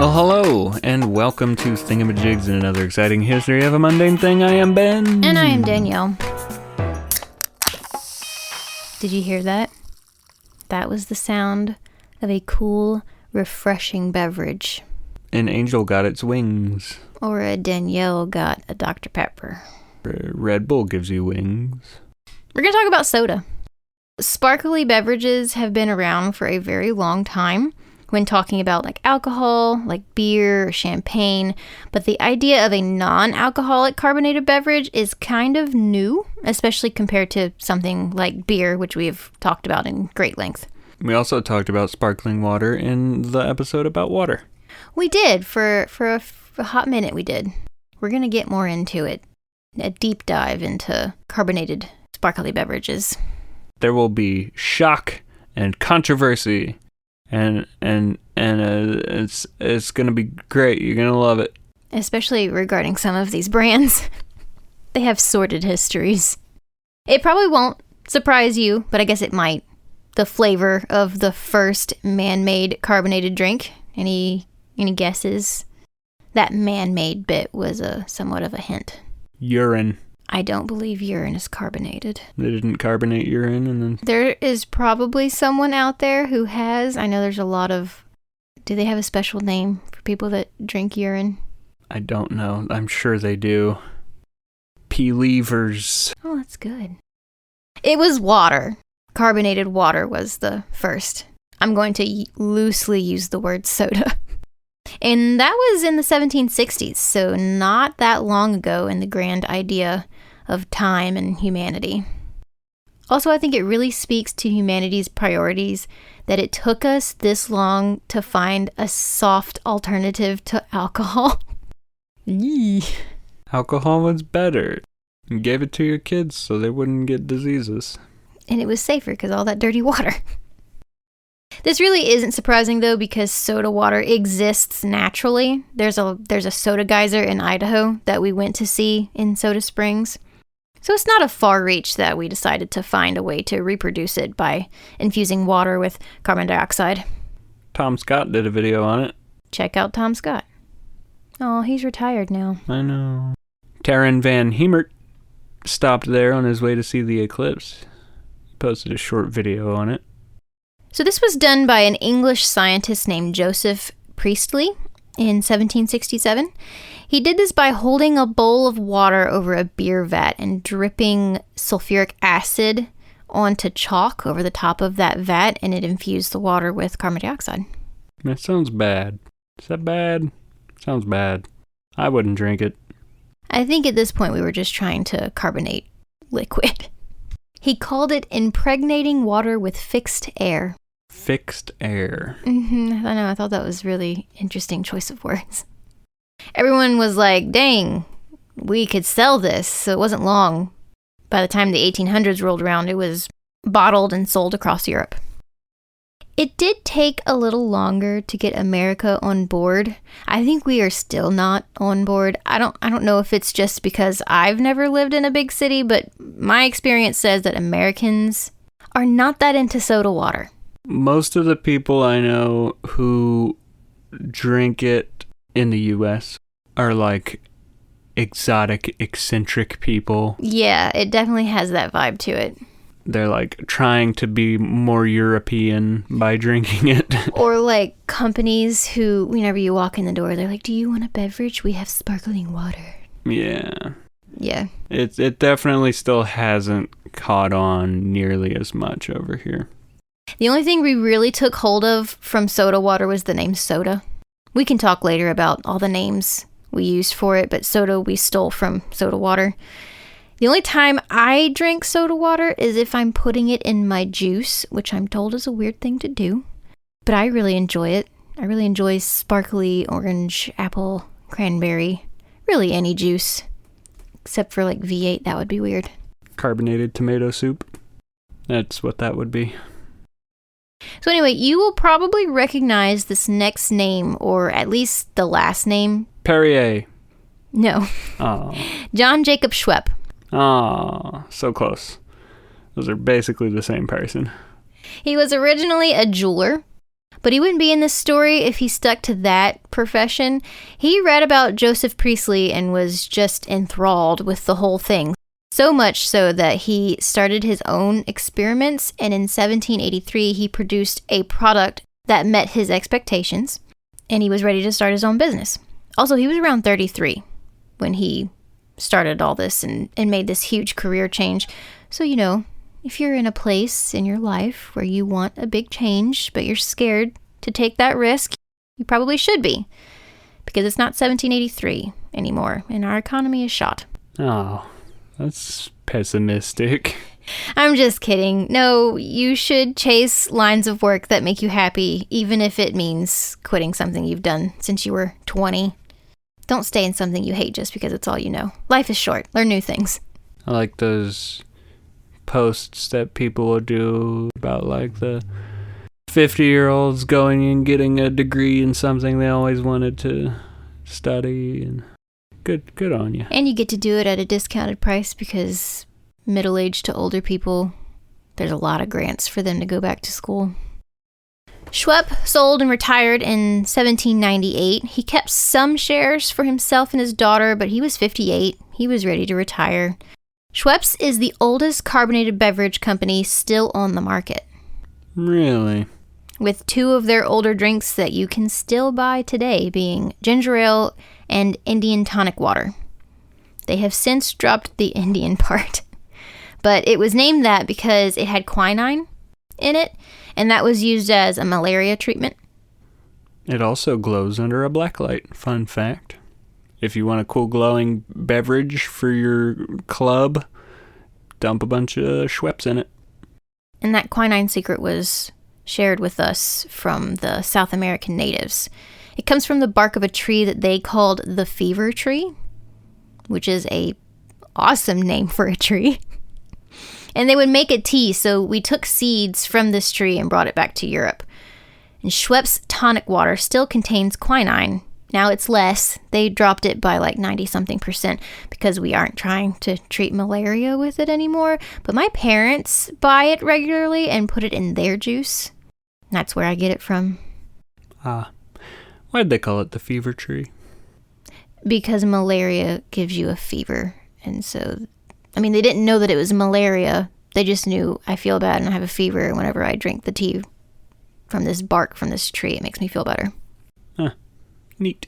Well, hello, and welcome to Thingamajigs and another exciting history of a mundane thing. I am Ben. And I am Danielle. Did you hear that? That was the sound of a cool, refreshing beverage. An angel got its wings. Or a Danielle got a Dr. Pepper. Red Bull gives you wings. We're going to talk about soda. Sparkly beverages have been around for a very long time when talking about like alcohol, like beer or champagne, but the idea of a non-alcoholic carbonated beverage is kind of new, especially compared to something like beer, which we've talked about in great length. We also talked about sparkling water in the episode about water. We did, for a hot minute we did. We're going to get more into it, a deep dive into carbonated sparkly beverages. There will be shock and controversy. And it's gonna be great. You're gonna love it. Especially regarding some of these brands. They have sordid histories. It probably won't surprise you, but I guess it might. The flavor of the first man-made carbonated drink. Any guesses? That man-made bit was somewhat of a hint. Urine. I don't believe urine is carbonated. They didn't carbonate urine and then... There is probably someone out there who has. I know there's a lot of... Do they have a special name for people that drink urine? I don't know. I'm sure they do. P-levers. Oh, that's good. It was water. Carbonated water was the first. I'm going to loosely use the word soda. And that was in the 1760s, so not that long ago in the grand idea of time and humanity. Also, I think it really speaks to humanity's priorities that it took us this long to find a soft alternative to alcohol. Yee. Alcohol was better. You gave it to your kids so they wouldn't get diseases. And it was safer because all that dirty water. This really isn't surprising, though, because soda water exists naturally. There's a soda geyser in Idaho that we went to see in Soda Springs. So it's not a far reach that we decided to find a way to reproduce it by infusing water with carbon dioxide. Tom Scott did a video on it. Check out Tom Scott. Oh, he's retired now. I know. Taran Van Hemert stopped there on his way to see the eclipse. He posted a short video on it. So this was done by an English scientist named Joseph Priestley in 1767. He did this by holding a bowl of water over a beer vat and dripping sulfuric acid onto chalk over the top of that vat, and it infused the water with carbon dioxide. That sounds bad. Is that bad? Sounds bad. I wouldn't drink it. I think at this point we were just trying to carbonate liquid. He called it impregnating water with fixed air. Fixed air. I know, I thought that was really interesting choice of words. Everyone was like, dang, we could sell this. So it wasn't long. By the time the 1800s rolled around, it was bottled and sold across Europe. It did take a little longer to get America on board. I think we are still not on board. I don't know if it's just because I've never lived in a big city, but my experience says that Americans are not that into soda water. Most of the people I know who drink it in the U.S. are like exotic, eccentric people. Yeah, it definitely has that vibe to it. They're like trying to be more European by drinking it. Or like companies who, whenever you walk in the door, they're like, do you want a beverage? We have sparkling water. Yeah. Yeah. It definitely still hasn't caught on nearly as much over here. The only thing we really took hold of from soda water was the name soda. We can talk later about all the names we used for it, but soda we stole from soda water. The only time I drink soda water is if I'm putting it in my juice, which I'm told is a weird thing to do. But I really enjoy it. I really enjoy sparkly orange, apple, cranberry, really any juice. Except for like V8, that would be weird. Carbonated tomato soup. That's what that would be. So anyway, you will probably recognize this next name, or at least the last name. Perrier. No. Oh. John Jacob Schwepp. Oh, so close. Those are basically the same person. He was originally a jeweler, But he wouldn't be in this story if he stuck to that profession. He read about Joseph Priestley and was just enthralled with the whole thing. So much so that he started his own experiments, and in 1783 he produced a product that met his expectations, and he was ready to start his own business. Also, he was around 33 when he started all this and made this huge career change. So, if you're in a place in your life where you want a big change, but you're scared to take that risk, you probably should be, because it's not 1783 anymore, and our economy is shot. Oh, that's pessimistic. I'm just kidding. No, you should chase lines of work that make you happy, even if it means quitting something you've done since you were 20. Don't stay in something you hate just because it's all you know. Life is short. Learn new things. I like those posts that people will do about like the 50-year-olds going and getting a degree in something they always wanted to study, and good on you. And you get to do it at a discounted price because middle-aged to older people, there's a lot of grants for them to go back to school. Schwepp sold and retired in 1798. He kept some shares for himself and his daughter, but he was 58. He was ready to retire. Schweppes is the oldest carbonated beverage company still on the market. Really? With two of their older drinks that you can still buy today being ginger ale and Indian tonic water. They have since dropped the Indian part, but it was named that because it had quinine in it, and that was used as a malaria treatment. It also glows under a blacklight. Fun fact. If you want a cool glowing beverage for your club, dump a bunch of Schweppes in it. And that quinine secret was shared with us from the South American natives. It comes from the bark of a tree that they called the fever tree, which is a awesome name for a tree. And they would make a tea, so we took seeds from this tree and brought it back to Europe. And Schweppes tonic water still contains quinine. Now it's less. They dropped it by like 90-something% because we aren't trying to treat malaria with it anymore. But my parents buy it regularly and put it in their juice. That's where I get it from. Why'd they call it the fever tree? Because malaria gives you a fever. And so, they didn't know that it was malaria. They just knew I feel bad and I have a fever. And whenever I drink the tea from this bark from this tree, it makes me feel better. Huh. Neat.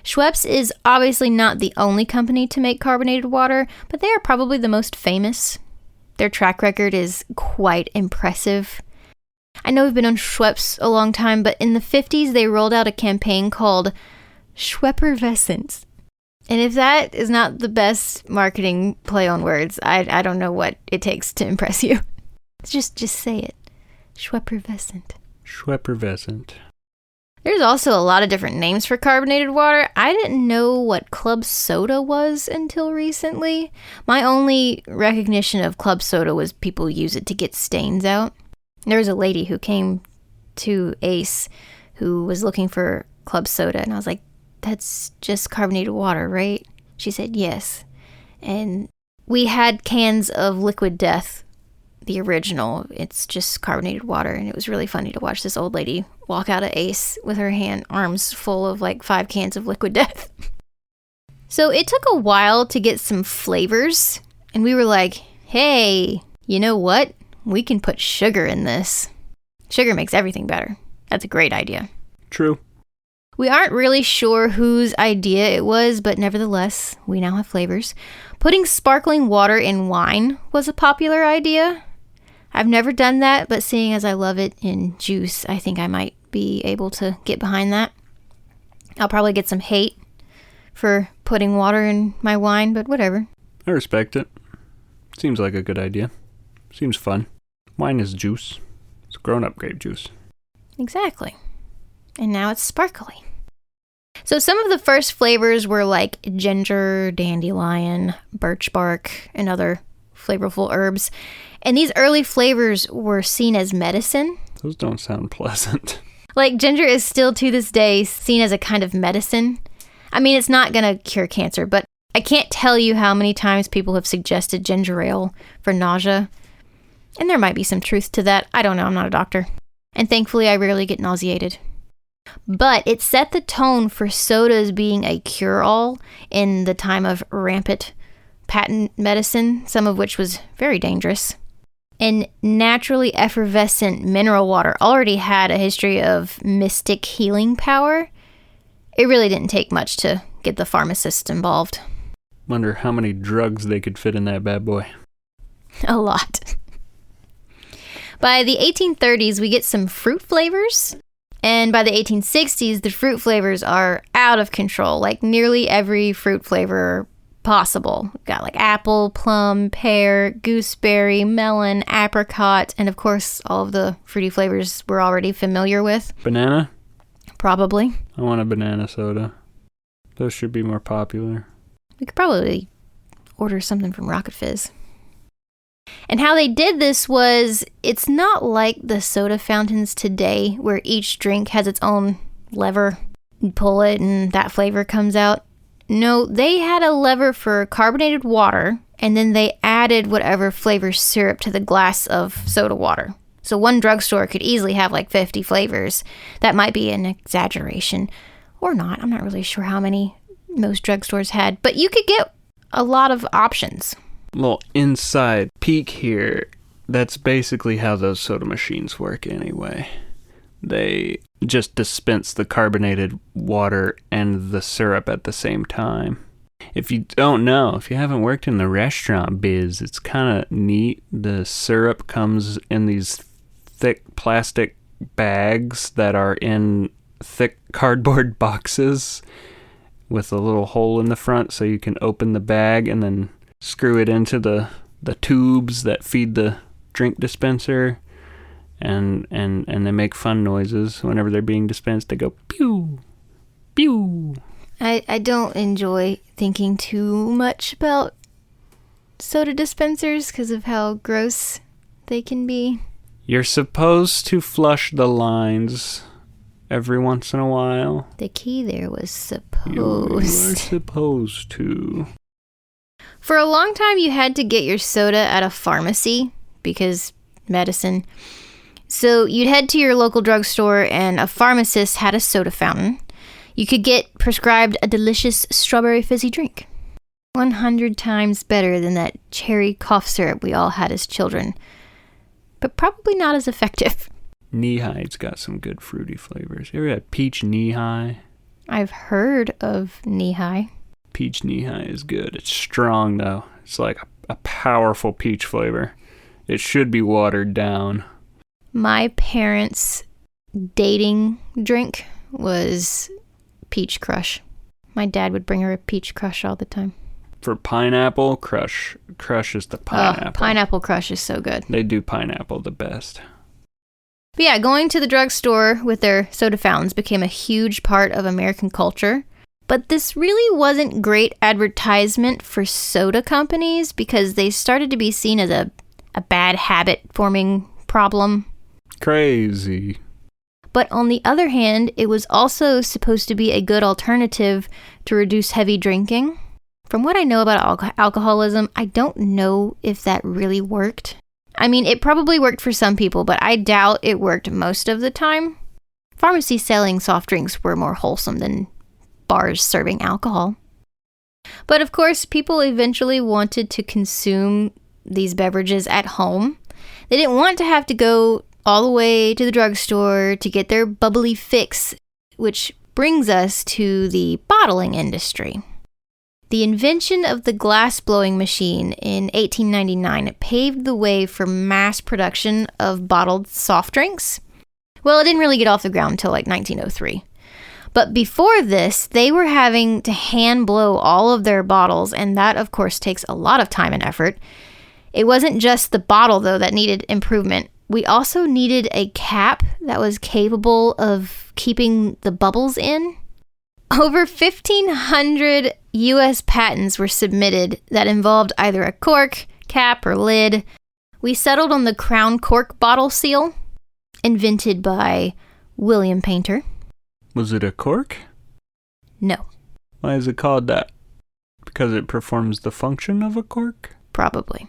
Schweppes is obviously not the only company to make carbonated water, but they are probably the most famous. Their track record is quite impressive. I know we've been on Schweppes a long time, but in the 50s they rolled out a campaign called Schweppervescence. And if that is not the best marketing play on words, I don't know what it takes to impress you. Just say it. Schweppervescent. Schweppervescent. There's also a lot of different names for carbonated water. I didn't know what club soda was until recently. My only recognition of club soda was people use it to get stains out. There was a lady who came to Ace who was looking for club soda, and I was like, that's just carbonated water, right? She said yes. And we had cans of Liquid Death, the original. It's just carbonated water, and it was really funny to watch this old lady walk out of Ace with her arms full of like 5 cans of Liquid Death. So it took a while to get some flavors, and we were like, hey, you know what? We can put sugar in this. Sugar makes everything better. That's a great idea. True. We aren't really sure whose idea it was, but nevertheless, we now have flavors. Putting sparkling water in wine was a popular idea. I've never done that, but seeing as I love it in juice, I think I might be able to get behind that. I'll probably get some hate for putting water in my wine, but whatever. I respect it. Seems like a good idea. Seems fun. Wine is juice. It's grown-up grape juice. Exactly. And now it's sparkly. So some of the first flavors were like ginger, dandelion, birch bark, and other flavorful herbs. And these early flavors were seen as medicine. Those don't sound pleasant. Like ginger is still to this day seen as a kind of medicine. It's not going to cure cancer, but I can't tell you how many times people have suggested ginger ale for nausea. And there might be some truth to that. I don't know. I'm not a doctor. And thankfully, I rarely get nauseated. But it set the tone for sodas being a cure-all in the time of rampant patent medicine, some of which was very dangerous. And naturally effervescent mineral water already had a history of mystic healing power. It really didn't take much to get the pharmacists involved. Wonder how many drugs they could fit in that bad boy. A lot. By the 1830s, we get some fruit flavors. And by the 1860s, the fruit flavors are out of control, like nearly every fruit flavor possible. We've got like apple, plum, pear, gooseberry, melon, apricot, and of course, all of the fruity flavors we're already familiar with. Banana? Probably. I want a banana soda. Those should be more popular. We could probably order something from Rocket Fizz. And how they did this was, it's not like the soda fountains today where each drink has its own lever. You pull it and that flavor comes out. No, they had a lever for carbonated water, and then they added whatever flavor syrup to the glass of soda water. So one drugstore could easily have like 50 flavors. That might be an exaggeration, or not. I'm not really sure how many most drugstores had, but you could get a lot of options. Little inside peek here. That's basically how those soda machines work anyway. They just dispense the carbonated water and the syrup at the same time. If you don't know, if you haven't worked in the restaurant biz, it's kind of neat. The syrup comes in these thick plastic bags that are in thick cardboard boxes with a little hole in the front so you can open the bag and then screw it into the tubes that feed the drink dispenser, and they make fun noises whenever they're being dispensed. They go pew, pew. I don't enjoy thinking too much about soda dispensers because of how gross they can be. You're supposed to flush the lines every once in a while. The key there was supposed. You are supposed to. For a long time, you had to get your soda at a pharmacy because medicine. So you'd head to your local drugstore and a pharmacist had a soda fountain. You could get prescribed a delicious strawberry fizzy drink. 100 times better than that cherry cough syrup we all had as children. But probably not as effective. Knee-High's got some good fruity flavors. You ever had peach Knee-High? I've heard of Knee-High. Peach Knee-High is good. It's strong, though. It's like a powerful peach flavor. It should be watered down. My parents' dating drink was Peach Crush. My dad would bring her a Peach Crush all the time. For pineapple, Crush is the pineapple. Oh, Pineapple Crush is so good. They do pineapple the best. But yeah, going to the drugstore with their soda fountains became a huge part of American culture. But this really wasn't great advertisement for soda companies because they started to be seen as a bad habit-forming problem. Crazy. But on the other hand, it was also supposed to be a good alternative to reduce heavy drinking. From what I know about alcoholism, I don't know if that really worked. I mean, it probably worked for some people, but I doubt it worked most of the time. Pharmacies selling soft drinks were more wholesome than bars serving alcohol. But of course, people eventually wanted to consume these beverages at home. They didn't want to have to go all the way to the drugstore to get their bubbly fix, which brings us to the bottling industry. The invention of the glass blowing machine in 1899 paved the way for mass production of bottled soft drinks. Well, it didn't really get off the ground until like 1903. But before this, they were having to hand blow all of their bottles, and that, of course, takes a lot of time and effort. It wasn't just the bottle, though, that needed improvement. We also needed a cap that was capable of keeping the bubbles in. Over 1,500 U.S. patents were submitted that involved either a cork, cap, or lid. We settled on the crown cork bottle seal, invented by William Painter. Was it a cork? No. Why is it called that? Because it performs the function of a cork? Probably.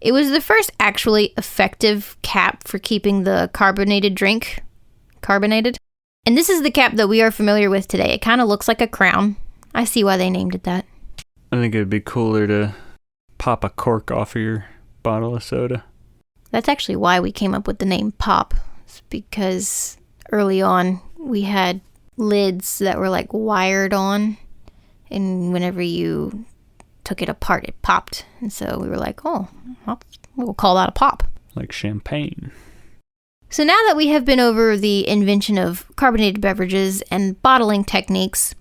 It was the first actually effective cap for keeping the carbonated drink carbonated. And this is the cap that we are familiar with today. It kind of looks like a crown. I see why they named it that. I think it'd be cooler to pop a cork off of your bottle of soda. That's actually why we came up with the name Pop. It's because early on we had lids that were like wired on. And whenever you took it apart, it popped. And so we were like, oh, we'll call that a pop. Like champagne. So now that we have been over the invention of carbonated beverages and bottling techniques,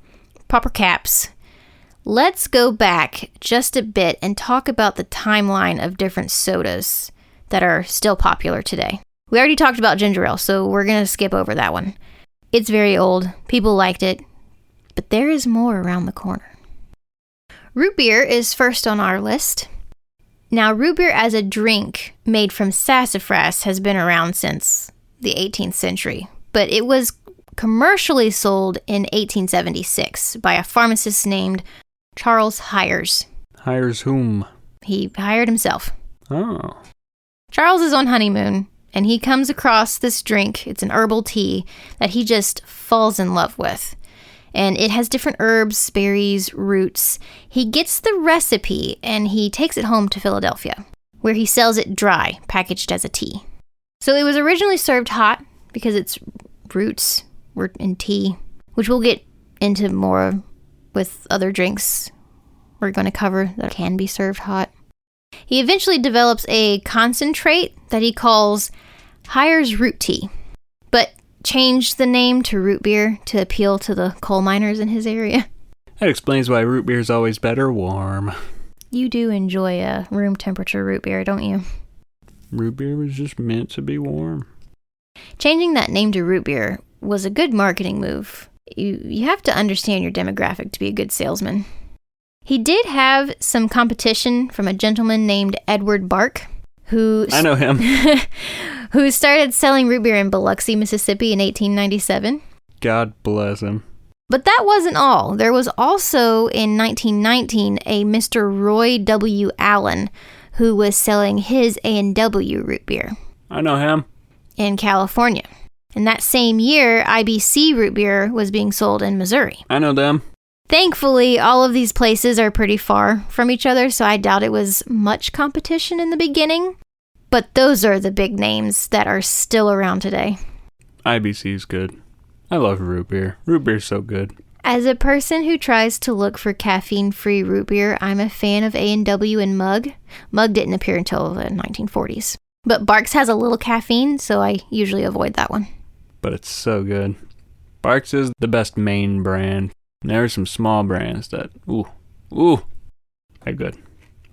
proper caps, let's go back just a bit and talk about the timeline of different sodas that are still popular today. We already talked about ginger ale, so we're going to skip over that one. It's very old. People liked it. But there is more around the corner. Root beer is first on our list. Now, root beer as a drink made from sassafras has been around since the 18th century, but it was commercially sold in 1876 by a pharmacist named Charles Hires. Hires whom? He hired himself. Oh. Charles is on honeymoon, and he comes across this drink. It's an herbal tea that he just falls in love with. And it has different herbs, berries, roots. He gets the recipe and he takes it home to Philadelphia, where he sells it dry, packaged as a tea. So it was originally served hot because its roots were in tea, which we'll get into more with other drinks we're going to cover that can be served hot. He eventually develops a concentrate that he calls Hires Root Tea, but changed the name to root beer to appeal to the coal miners in his area. That explains why root beer is always better warm. You do enjoy a room temperature root beer, don't you? Root beer was just meant to be warm. Changing that name to root beer was a good marketing move. You have to understand your demographic to be a good salesman. He did have some competition from a gentleman named Edward Bark, I know him. who started selling root beer in Biloxi, Mississippi in 1897. God bless him. But that wasn't all. There was also, in 1919, a Mr. Roy W. Allen who was selling his A&W root beer. I know him. In California. And that same year, IBC root beer was being sold in Missouri. I know them. Thankfully, all of these places are pretty far from each other, so I doubt it was much competition in the beginning. But those are the big names that are still around today. IBC's good. I love root beer. Root beer's so good. As a person who tries to look for caffeine-free root beer, I'm a fan of A&W and Mug. Mug didn't appear until the 1940s. But Barks has a little caffeine, so I usually avoid that one. But it's so good. Barks is the best main brand. There are some small brands that, they're good.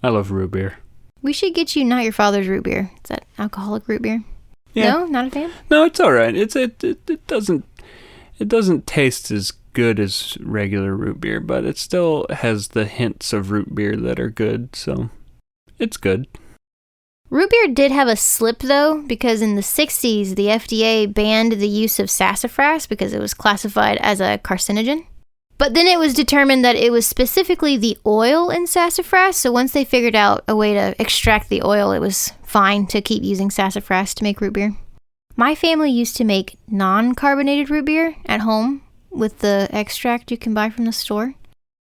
I love root beer. We should get you Not Your Father's root beer. Is that alcoholic root beer? Yeah. No? Not a fan? No, it's all right. It doesn't taste as good as regular root beer, but it still has the hints of root beer that are good, so it's good. Root beer did have a slip, though, because in the 60s, the FDA banned the use of sassafras because it was classified as a carcinogen. But then it was determined that it was specifically the oil in sassafras, so once they figured out a way to extract the oil, it was fine to keep using sassafras to make root beer. My family used to make non-carbonated root beer at home with the extract you can buy from the store.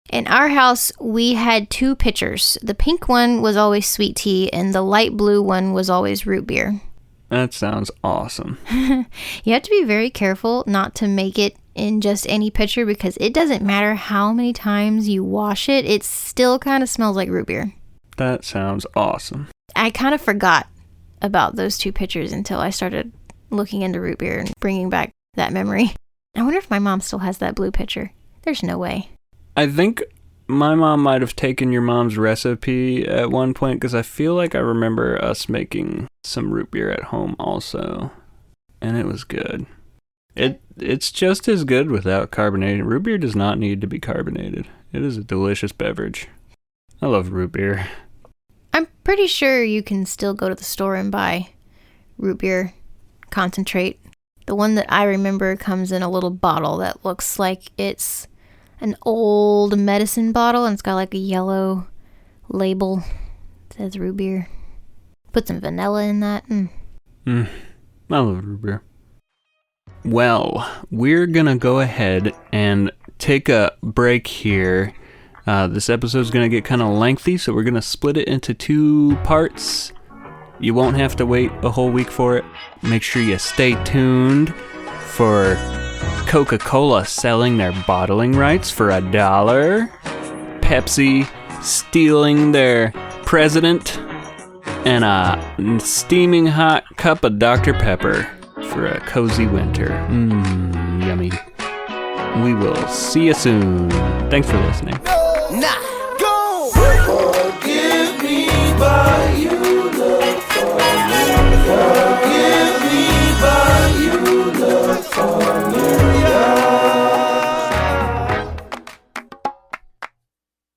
In our house, we had 2 pitchers. The pink one was always sweet tea, and the light blue one was always root beer. That sounds awesome. You have to be very careful not to make it in just any pitcher because it doesn't matter how many times you wash it, it still kind of smells like root beer. That sounds awesome. I kind of forgot about those 2 pitchers until I started looking into root beer and bringing back that memory. I wonder if my mom still has that blue pitcher. There's no way. I think my mom might have taken your mom's recipe at one point because I feel like I remember us making some root beer at home also, and it was good. It's just as good without carbonated. Root beer does not need to be carbonated. It is a delicious beverage. I love root beer. I'm pretty sure you can still go to the store and buy root beer concentrate. The one that I remember comes in a little bottle that looks like it's an old medicine bottle, and it's got like a yellow label. It says root beer. Put some vanilla in that. I love root beer. Well, we're gonna go ahead and take a break here. This episode's gonna get kind of lengthy, so we're gonna split it into 2 parts. You won't have to wait a whole week for it. Make sure you stay tuned for Coca-Cola selling their bottling rights for $1. Pepsi stealing their president. And a steaming hot cup of Dr. Pepper for a cozy winter. Yummy. We will see you soon. Thanks for listening. Nah.